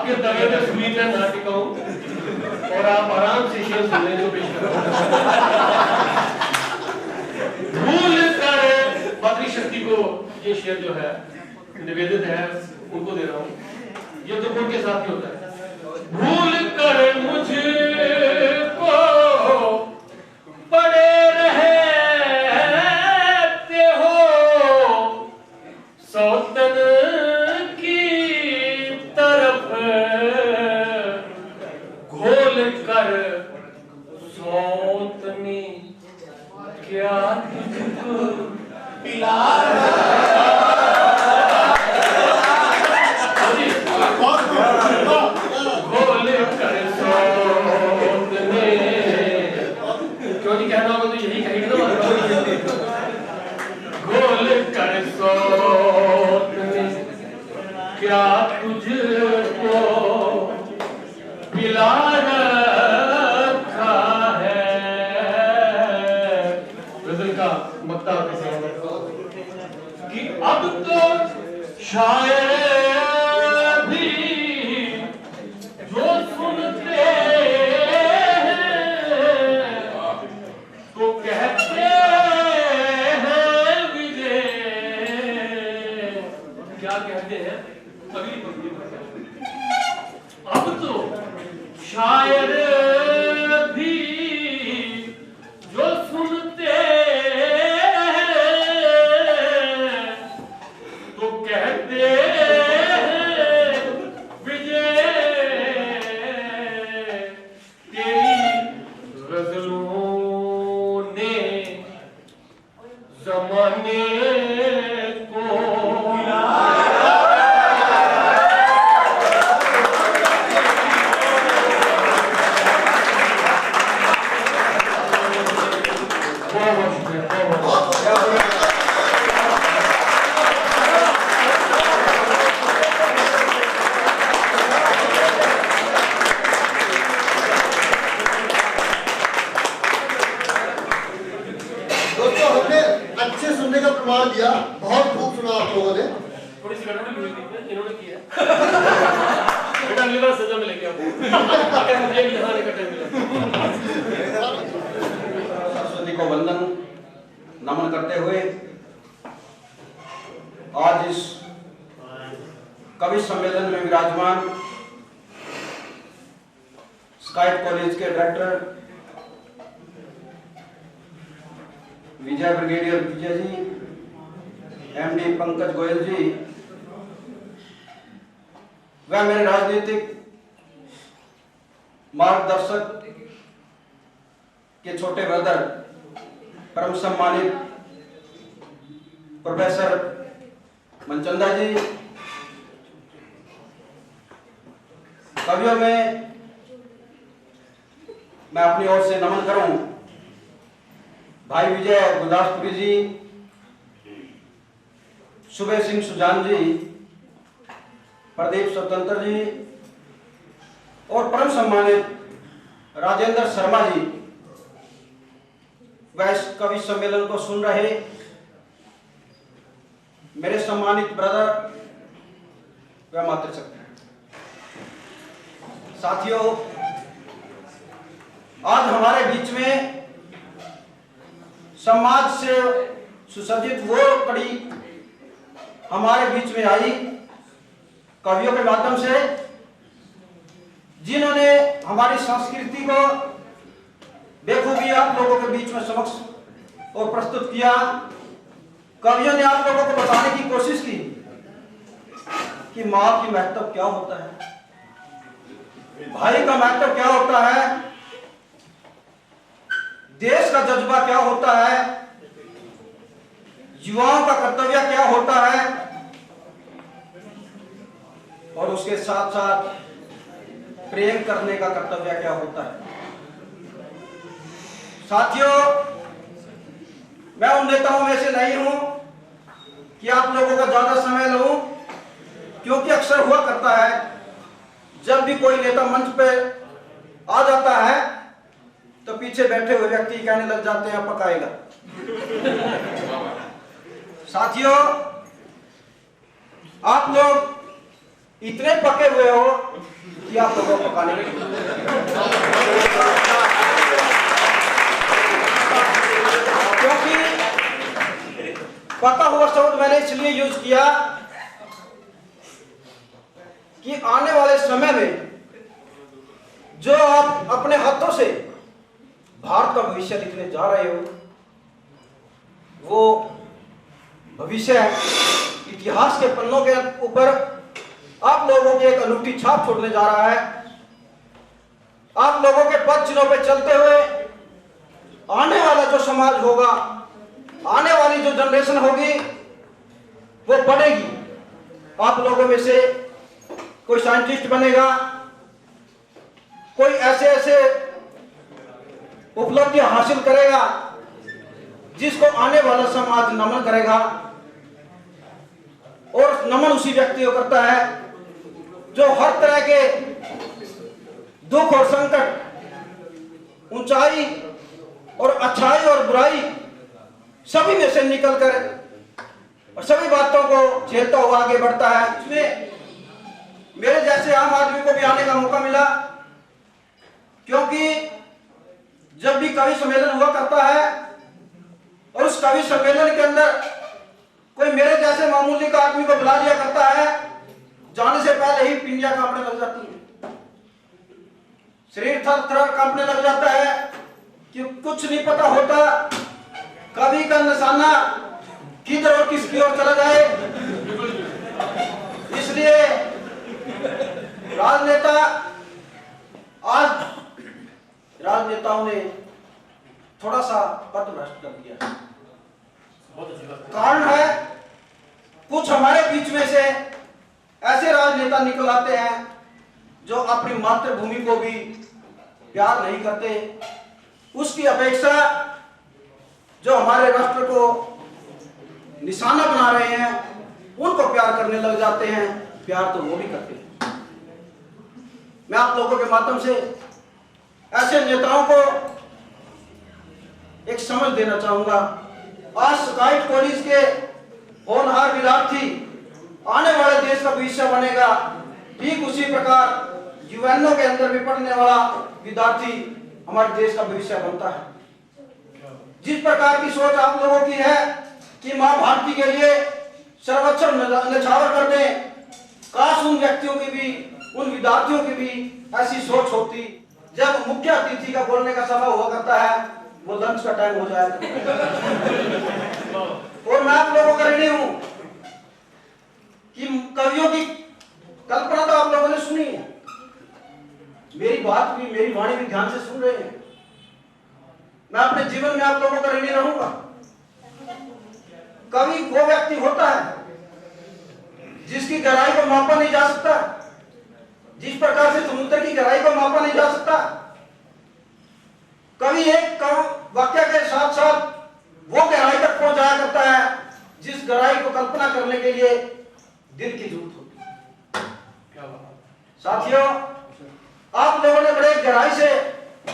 आपके तवे में सुई में ना टिकाऊं और आप आराम से शेर सुनने जो पेश करो। भूल कर मातृशक्ति को ये शेर जो है निवेदित है, उनको दे रहा हूं। ये तो उनके साथ ही होता है। भूल कर मुझको पड़े रहते हो सौतन की तरफ, घोल कर सौतनी क्या तुझको पिला क्या तुझको पिला रखा है। गजल का मक्ता कि अब तो शायर भी जो सुनते हैं तो कहते हैं विजय। क्या कहते हैं? अब तो शायर भी जो सुनते हैं तो कहते हैं विजय। तेरी गजलों ने जमाने को दिया। बहुत खूब सुना आप लोगों ने। थोड़ी सी गड़बड़ी हुई थी, इन्होंने की है। बेटा अगली बार सजा मिलेगी आपको। मुझे यहाँ आने का टाइम मिला। सरस्वती को वंदन नमन करते हुए आज इस कवि सम्मेलन में विराजमान स्काइट कॉलेज के डायरेक्टर विजय ब्रिगेडियर विजय जी, एमडी पंकज गोयल जी, वह मेरे राजनीतिक मार्गदर्शक के छोटे ब्रदर परम सम्मानित प्रोफेसर मनचंदा जी, कवियों में मैं अपनी ओर से नमन करूं भाई विजय गुरदासपुरी जी, सुबह सिंह सुजान जी, प्रदीप स्वतंत्र जी और परम सम्मानित राजेंद्र शर्मा जी, वह इस कवि सम्मेलन को सुन रहे मेरे सम्मानित ब्रदर व मातृशक्ति। साथियों, आज हमारे बीच में समाज से सुसज्जित वो कड़ी हमारे बीच में आई कवियों के माध्यम से, जिन्होंने हमारी संस्कृति को बेखूबी आप लोगों के बीच में समक्ष और प्रस्तुत किया। कवियों ने आप लोगों को बताने की कोशिश की कि माँ की महत्व क्या होता है, भाई का महत्व क्या होता है, देश का जज्बा क्या होता है, युवाओं का कर्तव्य क्या होता है और उसके साथ साथ प्रेम करने का कर्तव्य क्या होता है। साथियों, मैं उन नेताओं में से नहीं हूं कि आप लोगों का ज्यादा समय लूं, क्योंकि अक्सर हुआ करता है जब भी कोई नेता मंच पे आ जाता है तो पीछे बैठे हुए व्यक्ति कहने लग जाते हैं पकाएगा। साथियों, आप लोग इतने पके हुए हो कि आप लोगों को पकाने की क्योंकि पका हुआ शब्द मैंने इसलिए यूज किया कि आने वाले समय में जो आप अपने हाथों से भारत का भविष्य लिखने जा रहे हो, वो भविष्य इतिहास के पन्नों के ऊपर आप लोगों की एक अनूठी छाप छोड़ने जा रहा है। आप लोगों के पद चिन्हों पर चलते हुए आने वाला जो समाज होगा, आने वाली जो जनरेशन होगी, वो बढ़ेगी। आप लोगों में से कोई साइंटिस्ट बनेगा, कोई ऐसे ऐसे उपलब्धियां हासिल करेगा जिसको आने वाला समाज नमन करेगा। और नमन उसी व्यक्ति को करता है जो हर तरह के दुख और संकट, ऊंचाई और अच्छाई और बुराई सभी में से निकलकर और सभी बातों को झेलता हुआ आगे बढ़ता है। इसमें मेरे जैसे आम आदमी को भी आने का मौका मिला, क्योंकि जब भी कवि सम्मेलन हुआ करता है और उस कवि सम्मेलन के अंदर कोई मेरे जैसे मामूली का आदमी को बुला लिया करता है, जाने से पहले ही पिंडियां कांपने लग जाती है, शरीर थर-थर कांपने लग जाता है कि कुछ नहीं पता होता कवि का निशाना किधर और किसकी ओर चला जाए। इसलिए राजनेताओं ने थोड़ा सा पद भ्रष्ट कर दिया। कारण है कुछ हमारे बीच में से ऐसे राजनेता निकल आते हैं जो अपनी मातृभूमि को भी प्यार नहीं करते, उसकी अपेक्षा जो हमारे राष्ट्र को निशाना बना रहे हैं उनको प्यार करने लग जाते हैं। प्यार तो वो भी करते हैं। मैं आप लोगों के माध्यम से ऐसे नेताओं को एक समझ देना चाहूंगा। आज स्काउट कॉलेज के होनहार विद्यार्थी आने वाले देश का भविष्य बनेगा, ठीक उसी प्रकार यूएनओ के अंदर भी पढ़ने वाला विद्यार्थी हमारे देश का भविष्य बनता है। जिस प्रकार की सोच आप लोगों की है कि मां भारती के लिए सर्वोच्च न्यौछावर कर दें, काश उन व्यक्तियों की भी, उन विद्यार्थियों की भी ऐसी सोच होती। जब मुख्य अतिथि का बोलने का समय हुआ करता है, वो लंच का टाइम हो जाए। और मैं आप लोगों का ऋणी हूं कि कवियों की कल्पना तो आप लोगों ने सुनी है, मेरी बात भी, मेरी वाणी भी ध्यान से सुन रहे हैं। मैं अपने जीवन में आप लोगों का ऋणी रहूंगा। कवि वो व्यक्ति होता है जिसकी गहराई को मापा नहीं जा सकता, जिस प्रकार से समुद्र की गहराई को मापा नहीं जा सकता। कवि एक वाक्य के साथ साथ वो गहराई तक पहुंच जाया करता है जिस गहराई को कल्पना करने के लिए दिल की जरूरत होती है। साथियों, आप लोगों ने बड़े गहराई से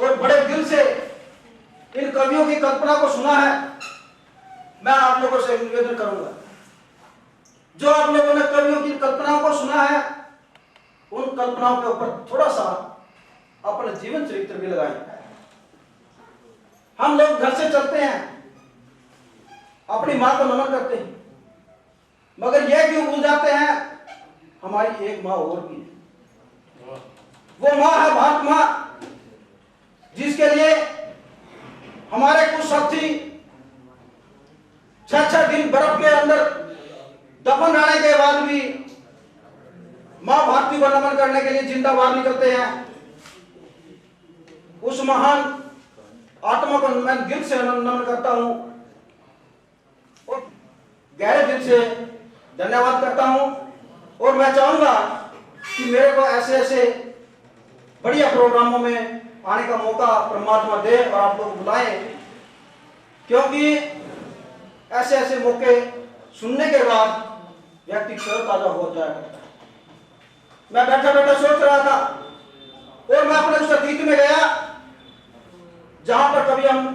और बड़े दिल से इन कवियों की कल्पना को सुना है। मैं आप लोगों से निवेदन करूंगा, जो आप लोगों ने कवियों की कल्पनाओं को सुना है, उन कल्पनाओं के ऊपर थोड़ा सा अपना जीवन चरित्र भी लगाएं। हम लोग घर से चलते हैं, अपनी मां को नमन करते हैं, मगर यह क्यों भूल जाते हैं हमारी एक मां और भी है। वो मां है भारत मां, जिसके लिए हमारे कुछ साथी 6-6 दिन बर्फ के अंदर दफन रहने के बाद भी मां भारती को नमन करने के लिए जिंदा बाहर निकलते हैं। उस महान आत्मा को मैं दिल से नमन करता हूं और गहरे दिल से धन्यवाद करता हूं। और मैं चाहूंगा कि मेरे को ऐसे ऐसे बढ़िया प्रोग्रामों में आने का मौका परमात्मा दे और आप लोग बुलाएं, क्योंकि ऐसे ऐसे मौके सुनने के बाद व्यक्ति तरोताजा हो जाएगा। मैं बैठा बैठा सोच रहा था और मैं अपने उस अतीत में गया जहां पर कभी हम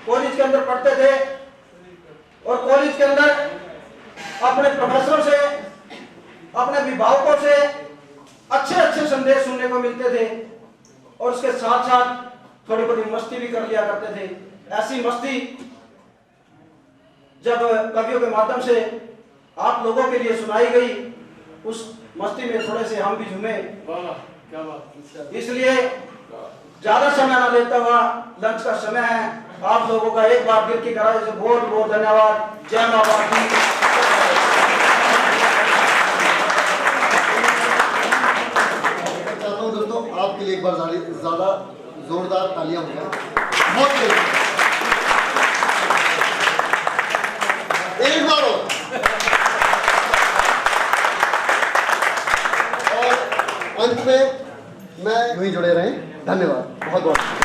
कॉलेज के अंदर पढ़ते थे और कॉलेज के अंदर अपने प्रोफेसरों से, अपने अभिभावकों से अच्छे अच्छे संदेश सुनने को मिलते थे और उसके साथ साथ थोड़ी बड़ी मस्ती भी कर लिया करते थे। ऐसी मस्ती जब कवियों के माध्यम से आप लोगों के लिए सुनाई गई, उस मस्ती में थोड़े से हम भी झूमे। वाह क्या बात। इसलिए ज्यादा समय न लेता हुआ लंच का समय है, आप लोगों का एक बार दिल की गहराई से बहुत बहुत धन्यवाद। जय मां भारती। चाहता हूँ दोस्तों आपके लिए एक बार ज्यादा जोरदार तालियां हो जाए। बहुत एक बार और अंत में मैं यूं ही जुड़े रहें। धन्यवाद बहुत बहुत।